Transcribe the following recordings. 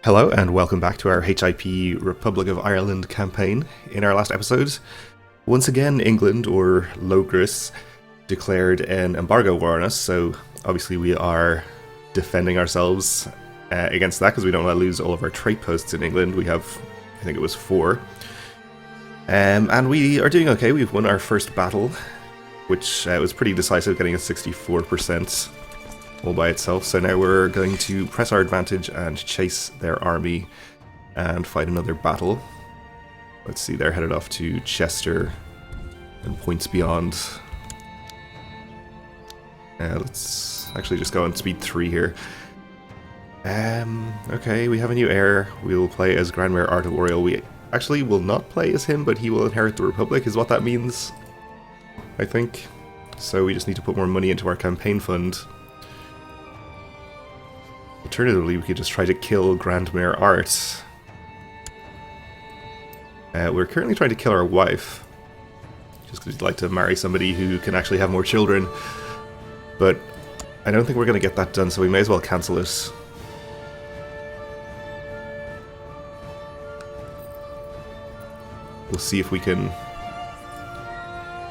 Hello and welcome back to our HIP Republic of Ireland campaign. In our last episode, once again England, or Logris, declared an embargo war on us, so obviously we are defending ourselves against that because we don't want to lose all of our trade posts in England. We have, I think it was 4. And we are doing okay. We've won our first battle, which was pretty decisive, getting a 64% all by itself. So now we're going to press our advantage and chase their army and fight another battle. Let's see, they're headed off to Chester and points beyond. Let's actually just go on speed 3 here. Okay, we have a new heir. We'll play as Grand Mayor Art of Oriel. We actually will not play as him, but he will inherit the Republic, is what that means, I think. So we just need to put more money into our campaign fund. Alternatively, we could just try to kill Grand Mayor Art. We're currently trying to kill our wife, just because we'd like to marry somebody who can actually have more children. But I don't think we're going to get that done, so we may as well cancel it. We'll see if we can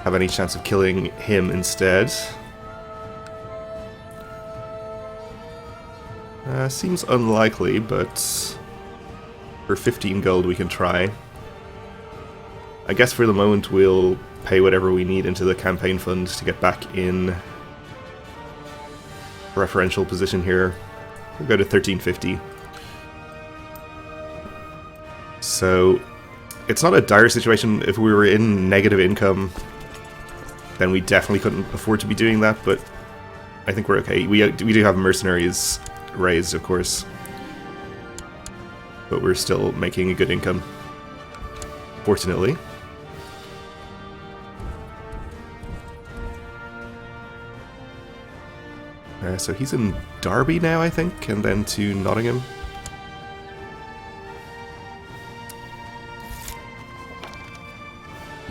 have any chance of killing him instead. Seems unlikely, but for 15 gold we can try. I guess for the moment we'll pay whatever we need into the campaign fund to get back in preferential position here. We'll go to 1350. So it's not a dire situation. If we were in negative income, then we definitely couldn't afford to be doing that, but I think we're okay. We do have mercenaries raised, of course, but we're still making a good income, fortunately. So he's in Derby now, I think, and then to Nottingham.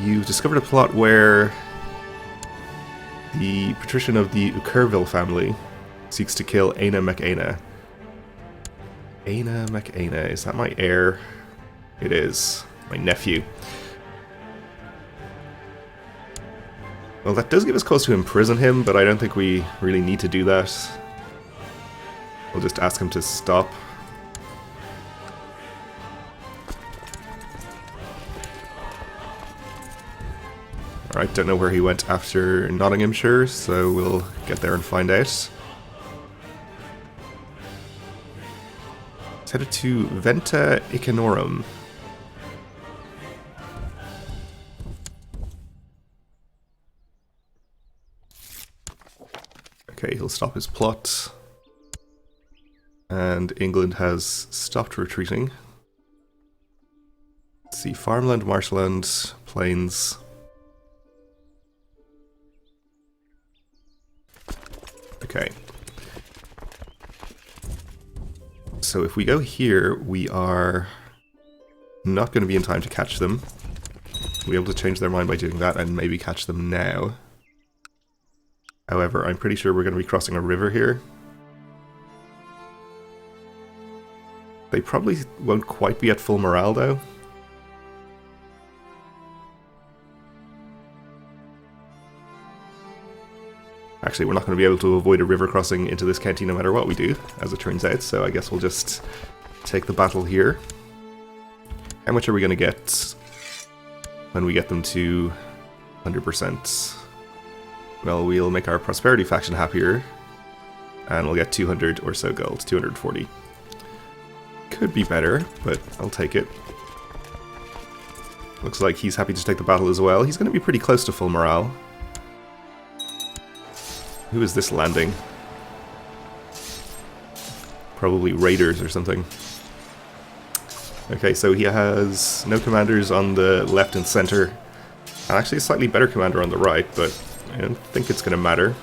You've discovered a plot where the patrician of the Ukerville family seeks to kill Aina MacAina. Aina MacAina, is that my heir? It is. My nephew. Well, that does give us cause to imprison him, but I don't think we really need to do that. We'll just ask him to stop. Alright, don't know where he went after Nottinghamshire, so we'll get there and find out. Let's head to Venta Icanorum. Okay, he'll stop his plot. And England has stopped retreating. Let's see, farmland, marshland, plains. Okay. So if we go here, we are not going to be in time to catch them. We'll be able to change their mind by doing that and maybe catch them now. However, I'm pretty sure we're going to be crossing a river here. They probably won't quite be at full morale, though. Actually, we're not going to be able to avoid a river crossing into this county no matter what we do, as it turns out, so I guess we'll just take the battle here. How much are we going to get when we get them to 100%? Well, we'll make our prosperity faction happier, and we'll get 200 or so gold, 240. Could be better, but I'll take it. Looks like he's happy to take the battle as well. He's going to be pretty close to full morale. Who is this landing? Probably raiders or something. Okay, so he has no commanders on the left and center. And actually a slightly better commander on the right, but I don't think it's going to matter.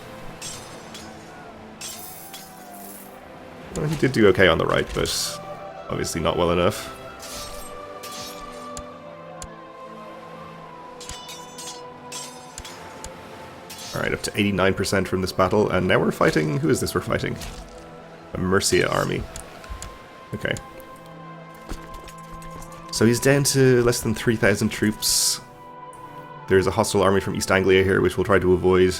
Well, he did do okay on the right, but obviously not well enough. Alright, up to 89% from this battle, and now we're fighting... Who is this we're fighting? A Mercia army. Okay. So he's down to less than 3,000 troops. There's a hostile army from East Anglia here, which we'll try to avoid.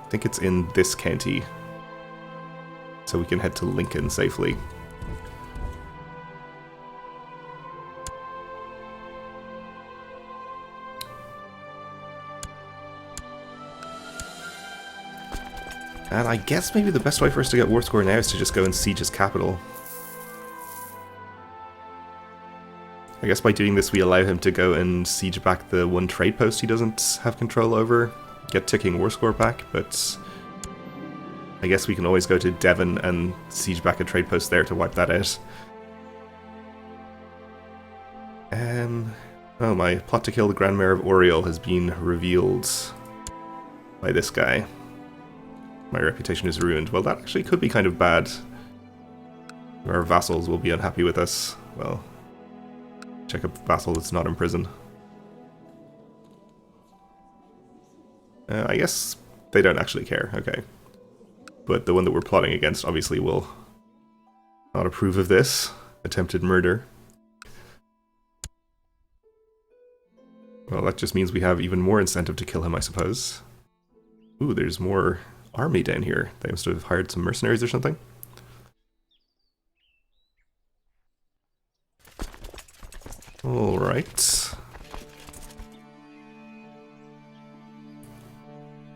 I think it's in this county. So we can head to Lincoln safely. And I guess maybe the best way for us to get war score now is to just go and siege his capital. I guess by doing this we allow him to go and siege back the one trade post he doesn't have control over, get ticking war score back, but I guess we can always go to Devon and siege back a trade post there to wipe that out. Oh, my plot to kill the Grand Mayor of Oriel has been revealed by this guy. My reputation is ruined. Well, that actually could be kind of bad. Our vassals will be unhappy with us. Well, check a vassal that's not in prison. I guess they don't actually care, okay. But the one that we're plotting against obviously will not approve of this. Attempted murder. Well, that just means we have even more incentive to kill him, I suppose. Ooh, there's more army down here. They must have hired some mercenaries or something. Alright.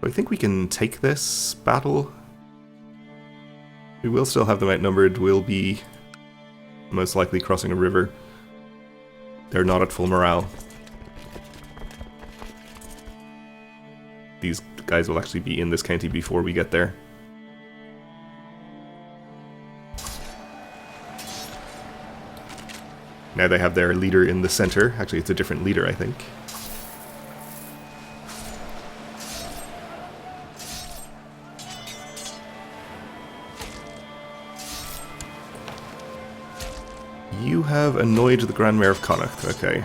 I think we can take this battle. We will still have them outnumbered. We'll be most likely crossing a river. They're not at full morale. These guys will actually be in this county before we get there. Now they have their leader in the center. Actually, it's a different leader, I think. You have annoyed the Grand Mayor of Connacht, okay.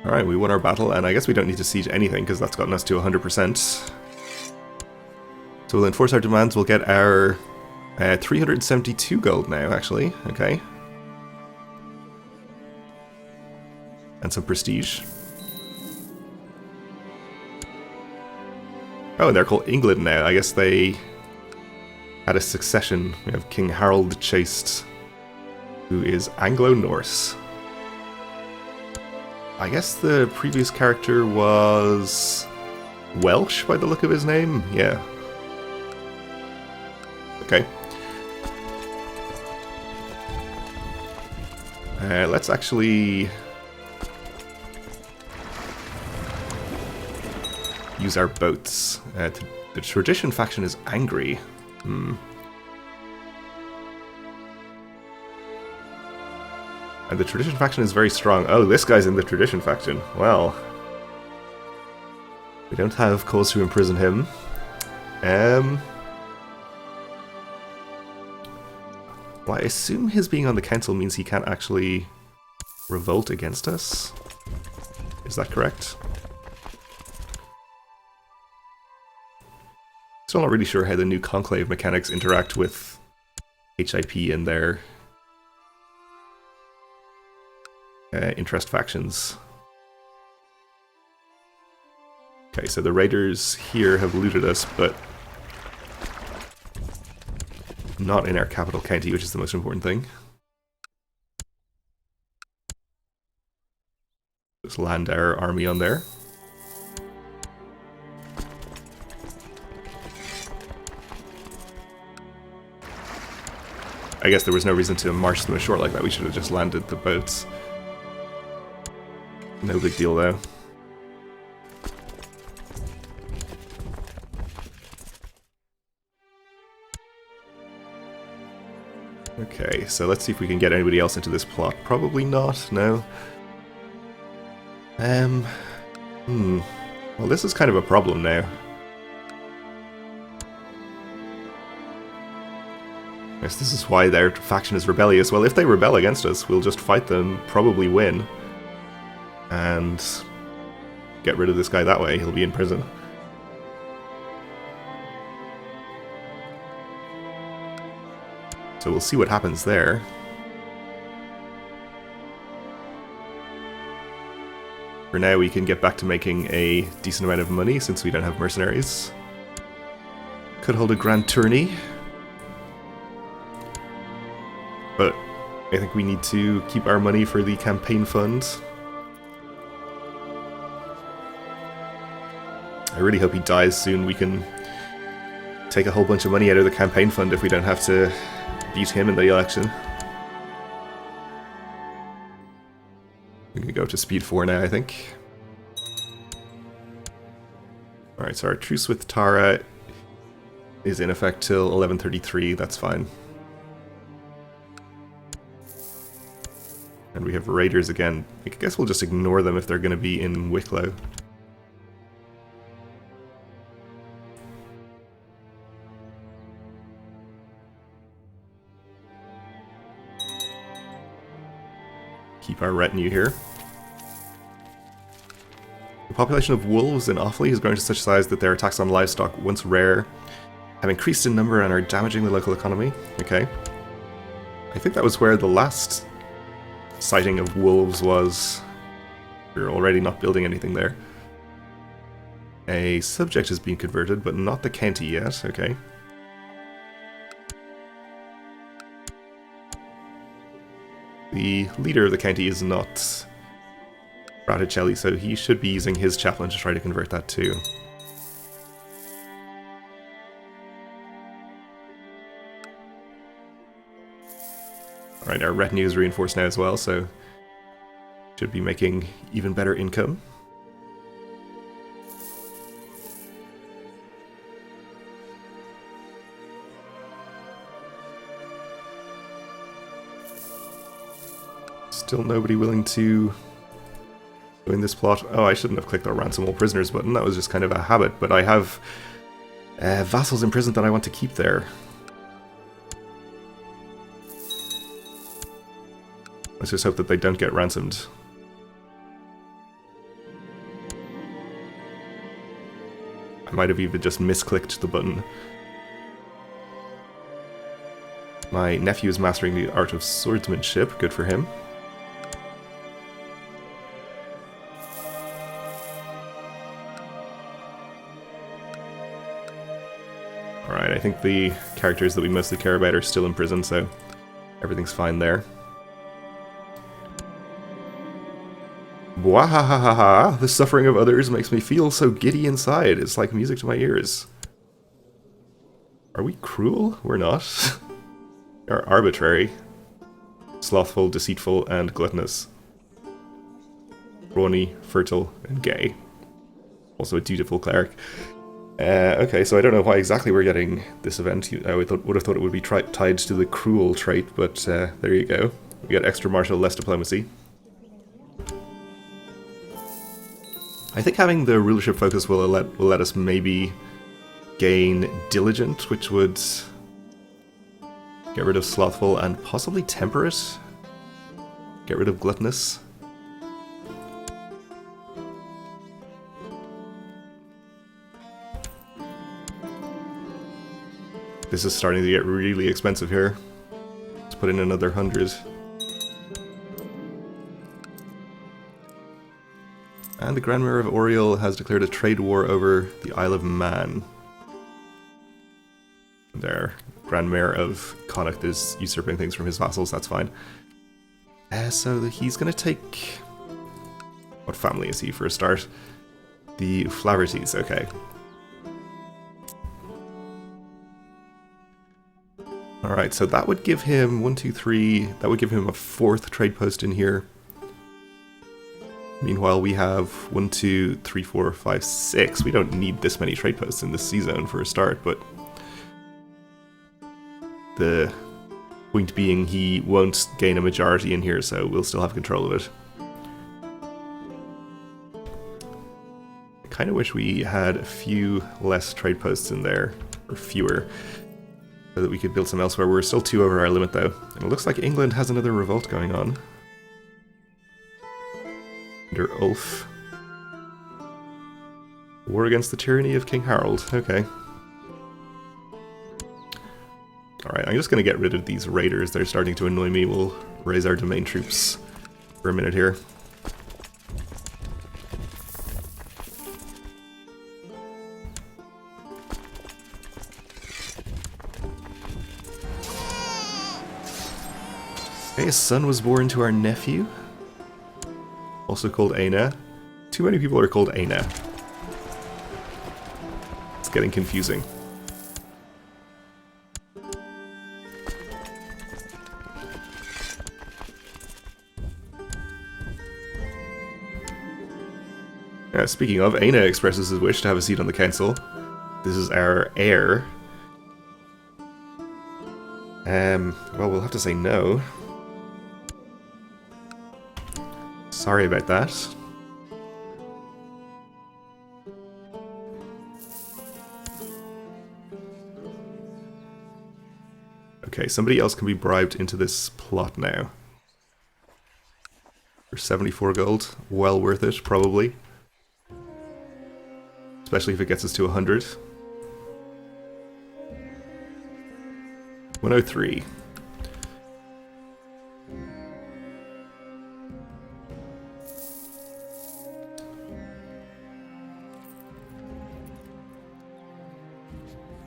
Alright, we won our battle, and I guess we don't need to siege anything, because that's gotten us to 100%. So we'll enforce our demands, we'll get our 372 gold now, actually, okay. And some prestige. Oh, and they're called England now. I guess they had a succession. We have King Harold the Chaste, who is Anglo-Norse. I guess the previous character was Welsh by the look of his name? Yeah. Okay. Let's actually use our boats. The tradition faction is angry. And the tradition faction is very strong. Oh, this guy's in the tradition faction. Well, we don't have cause to imprison him. Well, I assume his being on the council means he can't actually revolt against us. Is that correct? Still not really sure how the new Conclave mechanics interact with HIP and their interest factions. Okay, so the raiders here have looted us, but not in our capital county, which is the most important thing. Just land our army on there. I guess there was no reason to march them ashore like that. We should have just landed the boats. No big deal though. Okay, so let's see if we can get anybody else into this plot. Probably not, no. Well, this is kind of a problem now. Yes, this is why their faction is rebellious. Well, if they rebel against us, we'll just fight them, probably win, and get rid of this guy that way. He'll be in prison. So we'll see what happens there. For now, we can get back to making a decent amount of money since we don't have mercenaries. Could hold a grand tourney. But I think we need to keep our money for the campaign fund. I really hope he dies soon. We can take a whole bunch of money out of the campaign fund if we don't have to beat him in the election. We can go up to speed 4 now, I think. Alright, so our truce with Tara is in effect till 1133, that's fine. And we have raiders again. I guess we'll just ignore them if they're going to be in Wicklow. Keep our retinue here. The population of wolves in Offaly has grown to such size that their attacks on livestock, once rare, have increased in number and are damaging the local economy. Okay. I think that was where the last sighting of wolves was. We're already not building anything there. A subject is being converted, but not the county yet. Okay. The leader of the county is not Braticelli, so he should be using his chaplain to try to convert that too. Alright, our retinue is reinforced now as well, so should be making even better income. Still nobody willing to join this plot. Oh, I shouldn't have clicked the ransom all prisoners button. That was just kind of a habit, but I have vassals in prison that I want to keep there. Let's just hope that they don't get ransomed. I might have even just misclicked the button. My nephew is mastering the art of swordsmanship. Good for him. Alright, I think the characters that we mostly care about are still in prison, so everything's fine there. Bwahahaha! The suffering of others makes me feel so giddy inside. It's like music to my ears. Are we cruel? We're not. We are arbitrary. Slothful, deceitful, and gluttonous. Brawny, fertile, and gay. Also a dutiful cleric. Okay, so I don't know why exactly we're getting this event. I would have thought it would be tied to the cruel trait, but there you go. We got extra martial, less diplomacy. I think having the rulership focus will let us maybe gain diligent, which would get rid of slothful and possibly temperate. Get rid of gluttonous. This is starting to get really expensive here. Let's put in another 100. And the Grand Mayor of Oriel has declared a trade war over the Isle of Man. Their Grand Mayor of Connacht is usurping things from his vassals, that's fine. So he's going to take... What family is he for a start? The Flahertys, okay. Alright, so that would give him 1, 2, 3... That would give him a 4th trade post in here. Meanwhile, we have 1, 2, 3, 4, 5, 6. We don't need this many trade posts in this sea zone for a start, but the point being he won't gain a majority in here, so we'll still have control of it. I kind of wish we had a few less trade posts in there, or fewer, so that we could build some elsewhere. We're still 2 over our limit though, and it looks like England has another revolt going on. Under Ulf. War against the tyranny of King Harold. Okay. Alright, I'm just going to get rid of these raiders. They're starting to annoy me. We'll raise our domain troops for a minute here. Okay, a son was born to our nephew, also called Aina. Too many people are called Aina. It's getting confusing. Speaking of, Aina expresses his wish to have a seat on the council. This is our heir. Well, we'll have to say no. Sorry about that. Okay, somebody else can be bribed into this plot now. For 74 gold. Well worth it, probably. Especially if it gets us to 100. 103.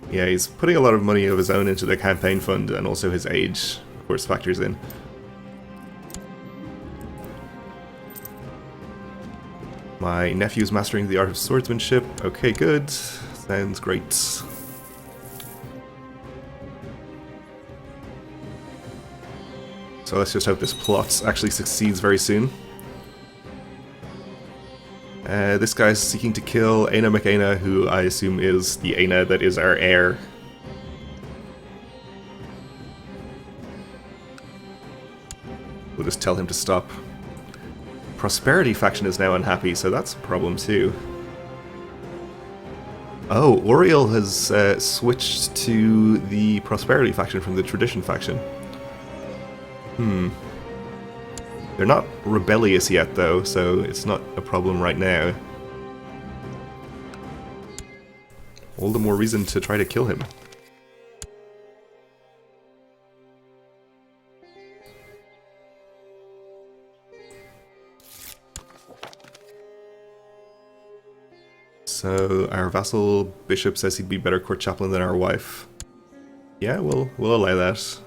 Yeah, he's putting a lot of money of his own into the campaign fund, and also his age, of course, factors in. My nephew's mastering the art of swordsmanship. Okay, good. Sounds great. So let's just hope this plot actually succeeds very soon. This guy's seeking to kill Aina McAina, who I assume is the Aina that is our heir. We'll just tell him to stop. Prosperity faction is now unhappy, so that's a problem too. Oh, Oriel has switched to the Prosperity faction from the Tradition faction. They're not rebellious yet, though, so it's not a problem right now. All the more reason to try to kill him. So, our vassal bishop says he'd be better court chaplain than our wife. Yeah, we'll allow that.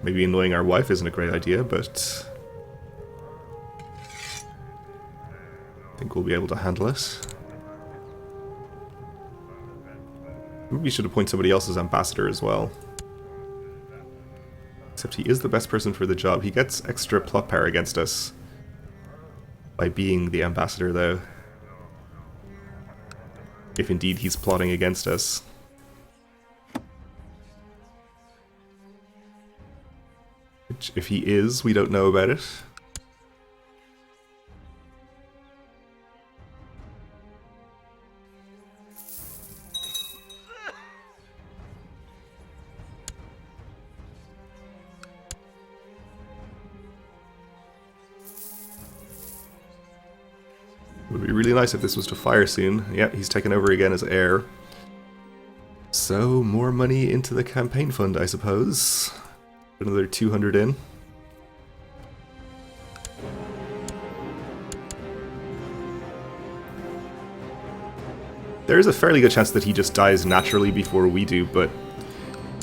Maybe annoying our wife isn't a great idea, but I think we'll be able to handle it. Maybe we should appoint somebody else as ambassador as well. Except he is the best person for the job. He gets extra plot power against us by being the ambassador, though. If indeed he's plotting against us. Which, if he is, we don't know about it. Would be really nice if this was to fire soon. Yeah, he's taken over again as heir. So, more money into the campaign fund, I suppose. Another 200 in. There is a fairly good chance that he just dies naturally before we do, but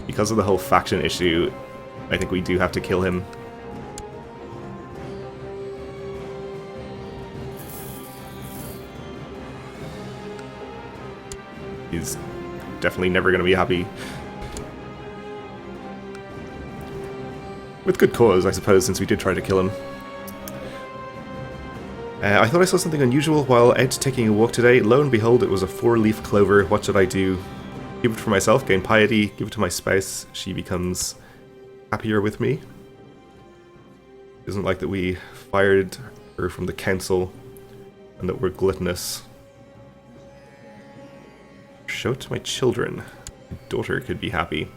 because of the whole faction issue, I think we do have to kill him. He's definitely never going to be happy. With good cause, I suppose, since we did try to kill him. I thought I saw something unusual while out taking a walk today. Lo and behold, it was a 4-leaf clover. What should I do? Keep it for myself, gain piety, give it to my spouse. She becomes happier with me. It isn't like that we fired her from the council and that we're gluttonous. Show it to my children. My daughter could be happy.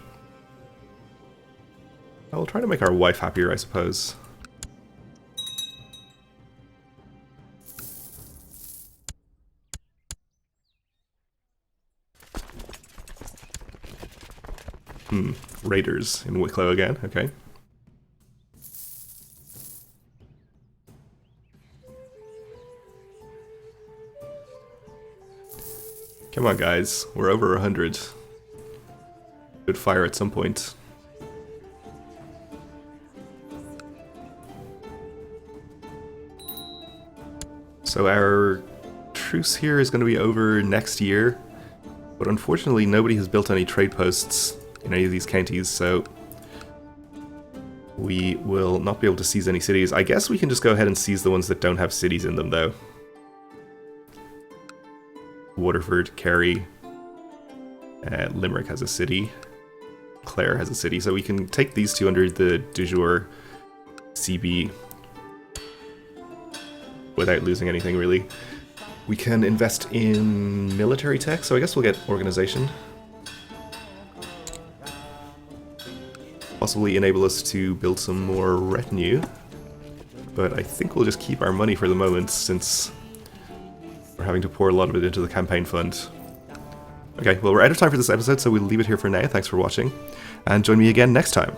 I'll try to make our wife happier, I suppose. Raiders in Wicklow again, okay. Come on, guys. We're over 100. Good fire at some point. So our truce here is going to be over next year, but unfortunately nobody has built any trade posts in any of these counties, so we will not be able to seize any cities. I guess we can just go ahead and seize the ones that don't have cities in them, though. Waterford, Kerry, Limerick has a city, Clare has a city, so we can take these two under the du jour CB without losing anything, really. We can invest in military tech, so I guess we'll get organization. Possibly enable us to build some more retinue, but I think we'll just keep our money for the moment, since we're having to pour a lot of it into the campaign fund. Okay, well, we're out of time for this episode, so we'll leave it here for now. Thanks for watching, and join me again next time.